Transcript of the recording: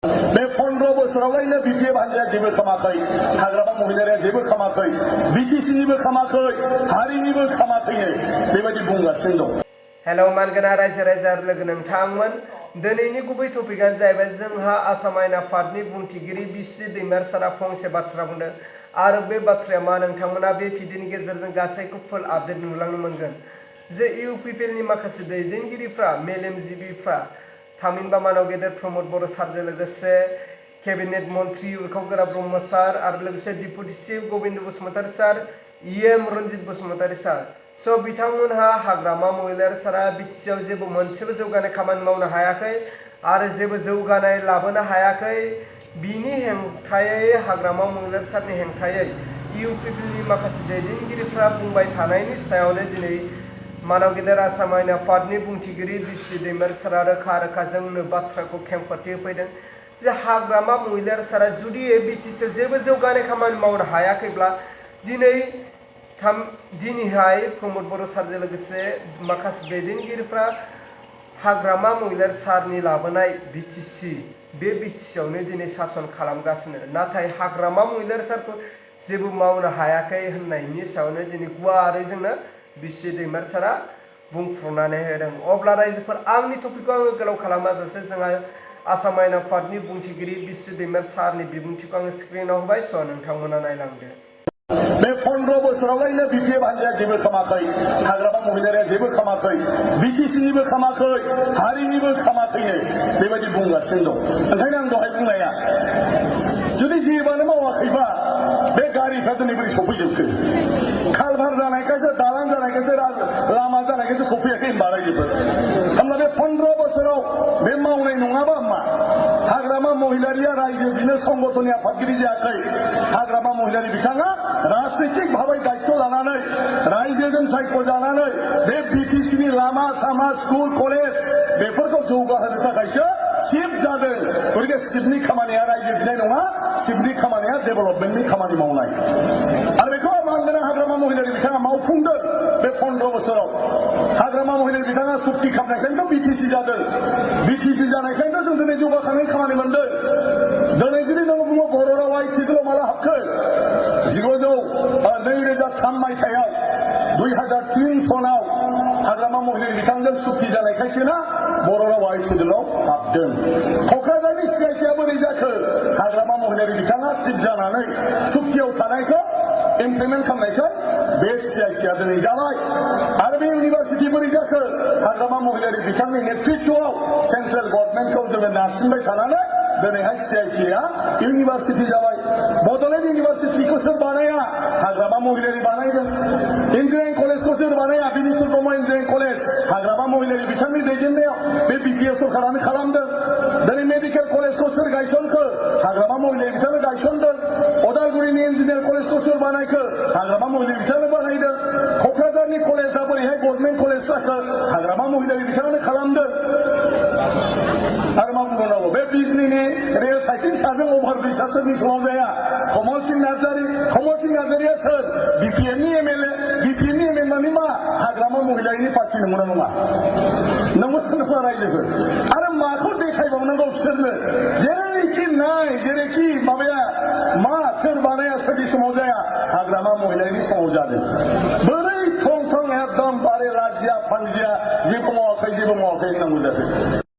बे 15 बोसोरावलायनो बिपिएफ हानजाया जेबो खामाखै हाग्रामा महिलारिया जेबो खामाखै बिटिसिनिबो खामाखै हारिनिबो खामाखैनो बेबायदि बुंगासिनो दं। हेलौ मानगोना रायजो राजा लोगो नोंथांमोन दिनैनि गुबै टपिकआनो जाहैबाय जोंहा आसाम आयेन आफादनि बुंथिगिरि बिस्वजित दैमारी सारा फंसे बाथ्रा बुंदों आरो बे बाथ्राया मा नोंथांमोना बे भिडिअनि गेजेरजों गासैखौ फुल आपडेट नुलांनो मोनगोन जे इउपिपिएलनि माखासे दैदेनगिरिफ्रा मेलेमजिबिफ्रा थामहिनबा मानव गेदेर प्रमद बर' सारजों लोगोसे केबिनेट मन्त्रि उरखाव ब्रह्म सार आरो लोगोसे डिपुटि चिफ गोविंद बसुमतारी सार इएम रन्जित बसुमतारी सार स' बिथांमोनहा हाग्रामा महिलारि सारा बिटिसिआव जेबो मोनसेबो जौगानाय खामानि मावनो हायाखै आरो जेबो जौगानाय लाबोनो हायाखै बिनि हेंथायै हाग्रामा महिलारि सारनि हेंथायै इउपिपिएलनि माखासे दैदेनगिरिफ्रा बुंबाय थानायनि सायावनो दिनै मानव गेदेर आसाम आयेन आफादनि बुंथिगिरि बिस्वजित दैमारी सारा रोखा रोखा जोंनो बाथ्राखौ खेंफोरथि होफैदों जे हाग्रामा महिलारि सारा जुदि बिटिसिआव जेबो जौगानाय खामानि मावनो हायाखैब्ला दिनैहाय प्रमद बर' सारजों लोगोसे माखासे दैदेनगिरिफ्रा हाग्रामा महिलारि सारनि लाबोनाय बिटिसि बे बिटिसिआवनो दिनै सासन खालामगासिनो नाथाय हाग्रामा महिलारि सारखौ जेबो मावनो हायाखै होननायनि सायावनो दिनै गुवारै जोंनो बिस्वजित दैमारी सारा बुंफ्रुनानै होदों। अब्ला रायजोफोर आंनि टपिकखौ आङो गोलाव खालामाजासे जोंहा आसाम आयेन आफादनि बुंथिगिरि बिस्वजित दैमारी सारनि बिबुंथिखौ आङो स्क्रिनाव होबाय स' नोंथांमोना नायलांदो। बे 15 बोसोरावलायनो बिपिएफ हानजाया जेबो खामाखै हाग्रामा महिलारिया जेबो खामाखै बिटिसिनिबो खामाखै हारिनिबो खामाखैनो बेबायदि बुंगासिनो दं। ओंखायनो आं दहाय बुंनाया जुदि जेबोआनो मावाखैबा बे गारिफ्रा दिनै बोरै सफैजोबखो खालभार जानायखायसो दालां जानायखायसो लामा जानायखायसो सफैयाखै होनबा रायजोफोर होमब्ला बे 15 बोसोराव बे मावनाय नङाबा मा हाग्रामा महिलारिया रायजो बिनो संगठननि आफादगिरि जायाखै हाग्रामा महिलारि बिथाङा राजनैतिक भाबै दायित्व लानानै रायजोजों सायख'जानानै बे बिटिसिनि लामा सामा स्कुल कलेज बेफोरखौ जौगाहोनो थाखायसो सिफ जादों गतिके सिफनि खामानिया रायजो बिनाय नङा सिफनि खामानिया डेभेलपमेन्टनि खामानि मावनाय आरो बेखौ मानगोना हाग्रामा महिलारि बिथाङा मावफुंदों बे 15 बोसोराव हाग्रामा महिलारि बिथाङा सुक्ति खालामनायखायनोथ' बिटिसि जादों बिटिसि जानायखायनोथ' जों दिनै जौगाखांनाय खामानि मोनदों दिनै जुदि नों बुङो बर' रावा आइथिकलाव माला हाबखो 2003 मायथाइयाव 2003 सनाव हाग्रामा महिलारि बिथांजों सुक्ति जानायखायसो ना बर' रावा आइथिकलाव हाबदों। क'क्राझारनि सिआइटिआ बोरै जाखो हाग्रामा महिलारि बिथाङा सिफ जानानै सुक्तियाव थानायखौ इमप्लिमेन्ट खालामनायखाय बे सिआइटिआ दिनै जाबाय आरो बे इउनिभार्सिटि बोरै जाखो हाग्रामा महिलारि बिथांनि नेतृत्वआव सेन्ट्रेल गभर्नमेन्टखौ जोङो नारसिनबाय थानानै दिनैहाय सिआइटिआ इउनिभार्सिटि जाबाय। बड'लेण्ड इउनिभार्सिटिखौ सोर बानाया हाग्रामा महिलारि बानायदों। इन्जिनियारिं कलेजखौ सोर बानाया बिनिसर ब्रह्म इन्जिनियारिं कलेज हाग्रामा महिलारि बिथांनि दैदेननायाव बे बिपिएफ सरकारानो खालामदों। दिनै मेडिकेल कलेजखौ सोर गायसनखो हाग्रामा महिलारि बिथांनो गायसनदों। अदालगुरिनि इन्जिनियारिं कलेजखौ सोर बानायखो हाग्रामा महिलारि बिथांनो बानायदों। क'क्राझारनि कलेजआ बोरैहाय गभर्नमेन्ट कलेज जाखो हाग्रामा महिलारि बिथाङानो खालामदों। आरो मा बुंबावनांगौ बे बिजनीनि रेल साइटिं साजों अभारब्रिजआ सोरनि समाव जाया कमल सिंह नार्जारिया सोर बिपिएफनि एमएलए बिपिएफनि एमएलए माने मा हाग्रामा महिलारिनि पार्टि नंगौना नङा नंगौना रायजोफोर आरो माखौ देखायबावनांगौ बिसोरनो जेरैखि माबाया मा सोर बानाया सोरनि समाव जाया हाग्रामा महिलारिनि समाव जादों। बोरै थं थं एकदम बारे राजिया फांजिया जेबो मावाखै होननांगौ जाखो